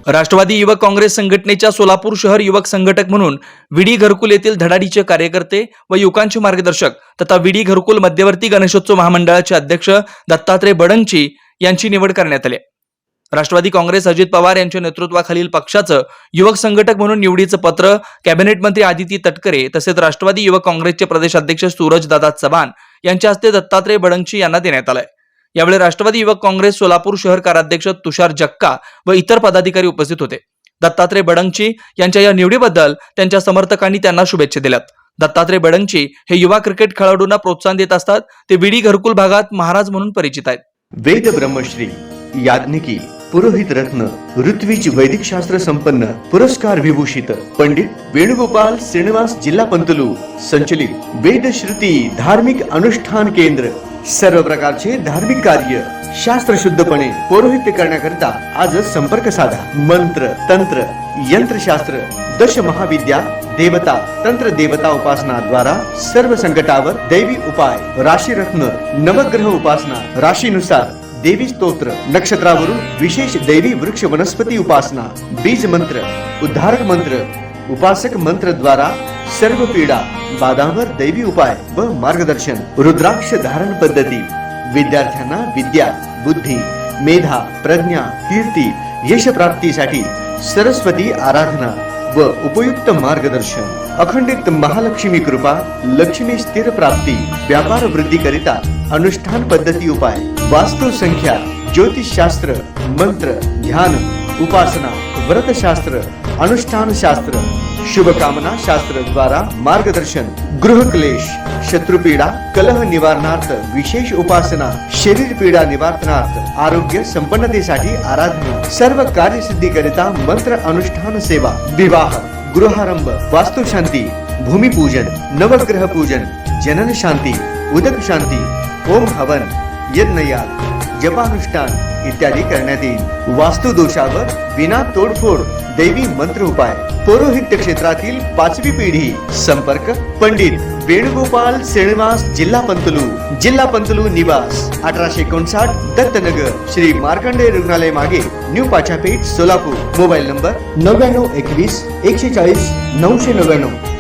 राष्ट्रवादी युवक काँग्रेस संघटनेच्या सोलापूर शहर युवक संघटक म्हणून विडी घरकुल येथील धडाडीचे कार्यकर्ते व युवकांचे मार्गदर्शक तथा विडी घरकुल मध्यवर्ती गणेशोत्सव महामंडळाचे अध्यक्ष दत्तात्रय बडंगची यांची निवड करण्यात आली। राष्ट्रवादी काँग्रेस अजित पवार यांच्या नेतृत्वाखालील पक्षाचं युवक संघटक म्हणून निवडीचं पत्र कॅबिनेट मंत्री आदिती तटकरे तसेच राष्ट्रवादी युवक काँग्रेसचे प्रदेशाध्यक्ष सूरजदादा चव्हाण यांच्या हस्ते दत्तात्रय बडंगची यांना देण्यात आलंय। यावेळी राष्ट्रवादी युवक काँग्रेस सोलापूर शहर कार्याध्यक्ष तुषार जक्का व इतर पदाधिकारी उपस्थित होते। दत्तात्रय बडंगची यांच्या या निवडीबद्दल त्यांच्या समर्थकांनी त्यांना शुभेच्छा दिल्यात। दत्तात्रय बडंगची हे युवा क्रिकेट खेळाडूंना प्रोत्साहन देत असतात। ते विडी घरकुल भागात महाराज म्हणून परिचित आहेत। वेद ब्रह्मश्री याज्ञिकी पुरोहित रत्न ऋत्विज वैदिक शास्त्र संपन्न पुरस्कार विभूषित पंडित वेणुगोपाल श्रीनिवास जिल्हा पंतलू संचलित वेद श्रुती धार्मिक अनुष्ठान केंद्र सर्व प्रकारचे धार्मिक कार्य शास्त्र शुद्धपणे पौरोहित्य करण्याकरिता आजच संपर्क साधा। मंत्र तंत्र यंत्रशास्त्र दश महाविद्या देवता तंत्र देवता उपासना द्वारा सर्व संकटावर दैवी उपाय राशी रत्न नवग्रह उपासना राशीनुसार देवी स्तोत्र नक्षत्रावरून विशेष दैवी वृक्ष वनस्पती उपासना बीज मंत्र उद्धारक मंत्र उपासक मंत्र द्वारा सर्व पीडा बाधांवर दैवी उपाय व मार्गदर्शन रुद्राक्ष धारण पद्धती विद्यार्थ्यांना विद्या बुद्धी मेधा प्रज्ञा कीर्ती यश प्राप्तीसाठी सरस्वती आराधना व उपयुक्त मार्गदर्शन अखंडित महालक्ष्मी कृपा लक्ष्मी स्थिर प्राप्ती व्यापार वृद्धि करिता अनुष्ठान पद्धती उपाय वास्तु संख्या ज्योतिष शास्त्र मंत्र ध्यान उपासना व्रत शास्त्र अनुष्ठान शास्त्र शुभ कामना शास्त्र द्वारा मार्गदर्शन गृह क्लेश शत्रुपीडा कलह निवारणार्थ विशेष उपासना शरीर पीडा निवारणार्थ आरोग्य संपन्नतेसाठी आराधना सर्व कार्यसिद्धी करिता मंत्र अनुष्ठान सेवा विवाह गृहारंभ वास्तु शांती भूमिपूजन नवग्रह पूजन जनन शांती उदक शांती ओम हवन यज्ञयाग जपानुष्ठान इत्यादी करण्यात येईल। वास्तु दोषावर विना तोडफोड दैवी मंत्र उपाय पौरोहित्य क्षेत्रातील 5वी पिढी संपर्क पंडित वेणुगोपाल श्रीनिवास जिल्हा पंतलू निवास 1859 दत्तनगर श्री मार्कंडेय रुग्णालय मागे new Pachapeth Solapur mobile number 9921 140 999